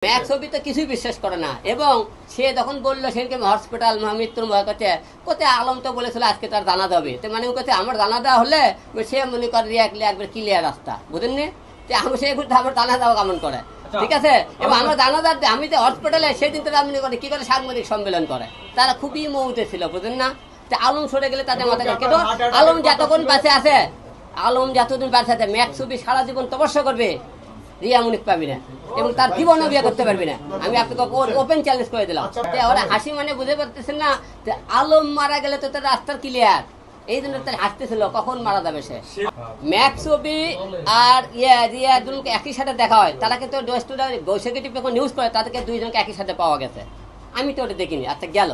Max ছবি তো কিছুই বিশ্বাস করে না। এবং সে যখন বললো সেদিনকে হসপিটাল মৃত্যুর ভয় করছে কোথায় আলম তো বলেছিল আজকে তার জানাজা হবে, তো মানে কোথায় আমার জানাজা হলে সে মনে করে একবার ক্লিয়ার রাস্তা, বুঝেননি যে আমি সে আমার জানাজাও কামন করে, ঠিক আছে। এবং আমার জানাজার আমি যে হসপিটালে সেদিন তো মনে করে কি করে সাংবাদিক সম্মেলন করে, তারা খুবই মৌতে ছিল, বুঝেন না। আলম সরে গেলে তাদের মাথা কিন্তু আলম যতক্ষণ বাঁচে আছে, আলম যতদিন বাঁচে আছে ম্যাক্স ছবি সারা জীবন তপস্যা করবে, রিয়া মুনিক পাবি না এবং তার জীবনও বিয়ে করতে পারবি না। আমি আপনাকে ওপেন চ্যালেঞ্জ করে দিলাম। ওরা হাসি মানে বুঝে পারতেছেন না যে আলম মারা গেলে তো তার রাস্তার ক্লিয়ার, এই জন্য তার হাসতেছিল কখন মারা যাবে সে। ম্যাক্স ছবি আর রিয়া দুজনকে একই সাথে দেখা হয়, তারা কিন্তু বৈশাখী যখন নিউজ করে তাদেরকে দুইজনকে একই সাথে পাওয়া গেছে, আমি তো ওটা দেখিনি। আচ্ছা গেল,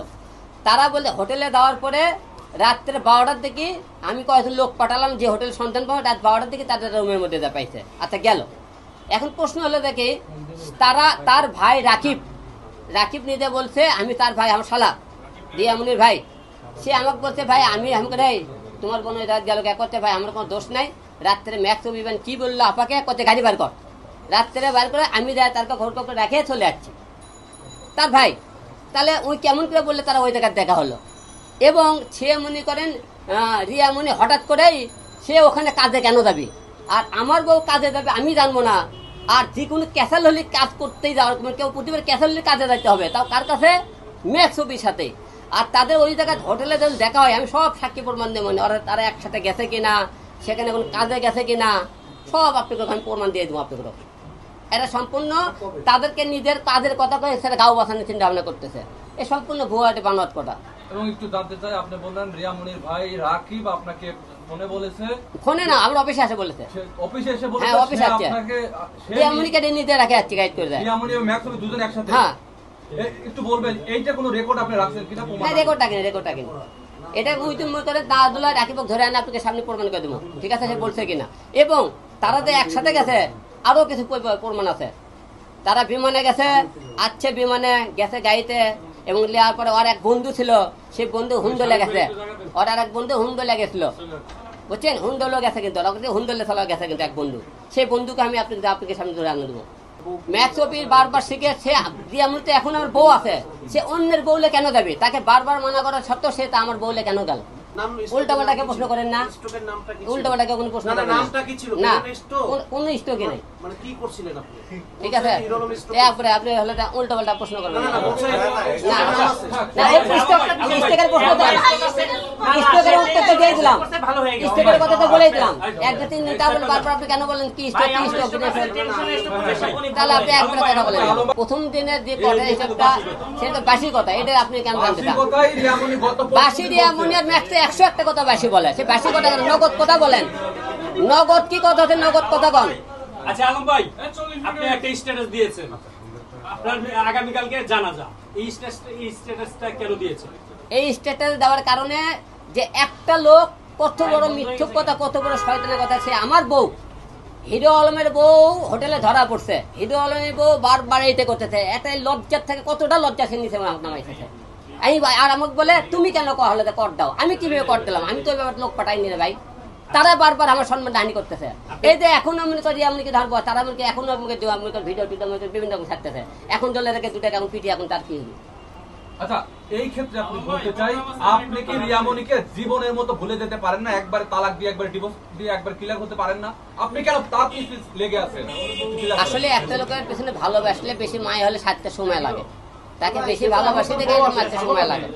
তারা বলে হোটেলে দেওয়ার পরে রাত্রে 12টার দিকে আমি কয়েকজন লোক পাঠালাম যে হোটেল সন্ধান পাবো, রাত 12টার দিকে তাদের রুমের মধ্যে যা পাইছে। আচ্ছা গেল, এখন প্রশ্ন হলো দেখি তার ভাই রাকিব নিজে বলছে আমি তার ভাই, আমার শালা রিয়ামনির ভাই, সে আমাকে বলছে ভাই আমাকে নেই তোমার বোন রাত গেল করতে, ভাই আমার কোনো দোষ নাই, রাত্রে ম্যাক্স অভিমান কি বললো আপাকে করতে গাড়ি বার কর, রাত্রে বার করে আমি যাই তার ঘর করে রেখে চলে যাচ্ছি তার ভাই। তাহলে ওই কেমন করে বললে তারা ওই জায়গায় দেখা হলো। এবং সে মনে করেন রিয়ামনি হঠাৎ করেই সে ওখানে কাজে কেন যাবে, আর আমার বউ কাজে যাবে আমি জানবো না। আর যে কোনো ক্যাসাল হলে কাজ করতেই যাওয়ার কেউ প্রতিবার ক্যাসাল হলে কাজে যাইতে হবে, তাও কার কাছে, ম্যাক্স ছবির সাথে। আর তাদের ওই জায়গায় হোটেলে যখন দেখা হয় আমি সব সাক্ষী প্রমাণ দেবো, ওরা তারা একসাথে গেছে কিনা, সেখানে কোনো কাজে গেছে কিনা, সব আপনাকে আমি প্রমাণ দিয়ে দেবো আপনাকে। এরা সম্পূর্ণ তাদেরকে নিজের কাজের কথা কয়ে সেটা গাও বাঁচানোর চিন্তা ভাবনা করতেছে, এ সম্পূর্ণ ভুয়া বানোয়াট কথা। এবং একটু জানতে চাই, আপনি বললেন রিয়ামনির ভাই রাকিব আপনাকে ফোনে বলেছে? ফোনে না, আমার অফিসে আসে বলেছে। অফিসে এসে বলেছে? হ্যাঁ অফিসে আসছে। রিয়ামনিকে নিজে রাখে আসছে গাইড করে দেয়। রিয়ামনি এবং ম্যাক্স ছবি দুজন একসাথে? হ্যাঁ। একটু বলবেন এইটা কোনো রেকর্ড আপনি রাখছেন কিনা? না রেকর্ড রাখিনি, এটা ওই তুমি করে দাদুলা রাকিব ধরে আনে আপনাকে সামনে প্রমাণ করে দেবো, ঠিক আছে, সে বলছে কিনা। এবং তারা যে একসাথে গেছে আরো কিছু প্রমাণ আছে। তারা বিমানে গেছে, আসছে বিমানে গেছে গাড়িতে, এবং নেওয়ার পরে ওর এক বন্ধু ছিল, সে বন্ধু হুন্ডলে গেছে, ওর আর এক বন্ধু হুন্ডলে গেছিল, বুঝছেন, হুন্ডলও গেছে, কিন্তু হুন্ডলে চলা গেছে কিন্তু এক বন্ধু, সেই বন্ধুকে আমি আপনাকে সামনে ধরে আনতে দেবো। ম্যাক্স ছবির বারবার শিখে সে রিয়ামনিতে এখন আমার বউ আছে, সে অন্যের বউলে কেন যাবে, তাকে বারবার মানা করার সত্ত্বেও সে তা আমার বউলে কেন গেল। উল্টাপাল্টাকে প্রশ্ন করেন না, উল্টাপাল্টাকে কোনো প্রশ্ন করেন না, কোনো স্টকে নেই, ঠিক আছে। তারপরে আপনি হলে উল্টাপাল্টা প্রশ্ন করবেন না, স্টকের প্রশ্ন স্টকের উত্তর তো দিয়ে দিলাম, স্টকের কথা তো বলেই দিলাম। এক দু তিন মিনিট বলে বারবার আপনি কেন বলেন কি স্টক কি স্টক, তাহলে আপনি একবার কথা বলেন। প্রথম দিনের যে কথা হিসাবটা সেটা বাসি কথা, এটা আপনি কেন জানতে চান? বাসি রিয়ামনি আর ম্যাক্স 101টা কথা বাসি বলে, সে বাসি কথা নগদ কথা বলেন, নগদ কি কথা আছে, নগদ কথা কন। আচ্ছা আলম ভাই, আপনি একটা স্ট্যাটাস দিয়েছেন আপনার আগামী কালকে জানাজা, এই স্ট্যাটাসটা কেন দিয়েছেন? এই স্ট্যাটাস দেওয়ার কারণে যে একটা লোক কত বড় মিথ্যক কথা, কত বড় শয়তানের কথা, সে আমার বউ হিরো আলমের বউ হোটেলে ধরা পড়ছে, হিরো আলমের বউ বারবার এইটা করতেছে, এটাই লজ্জার থেকে কতটা লজ্জা সে নিচে নামাইতেছে। আমি আর আমাকে বলে তুমি কেন হলে কর দাও, আমি কিভাবে কর দিলাম, আমি তো ব্যাপার লোক পাঠাইনি রে ভাই। তারা বারবার আমার সম্মান হানি করতেছে। এই যে এখন আমি করি আমাকে ধরবো, তারা আমাকে এখনো আমাকে ভিডিও বিভিন্ন রকম থাকতেছে, এখন চলে রেখে দুটা এখন পিটি, এখন তার কি হবে। আচ্ছা এই ক্ষেত্রে আপনি বলতে চাই, আপনি কি রিয়ামনিকে জীবনের মতো ভুলে যেতে পারেন না? একবার তালাক দিয়ে, একবার ডিভোর্স দিয়ে, একবার ক্লিয়ার হতে পারেন না? আপনি কেন তার পিছনে লেগে আছেন? আসলে একটা লোকের পেছনে ভালোবাসলে বেশি মায় হলে 7টা সময় লাগে, তাকে বেশি ভালোবাসি দেখে মারতে সময় লাগে।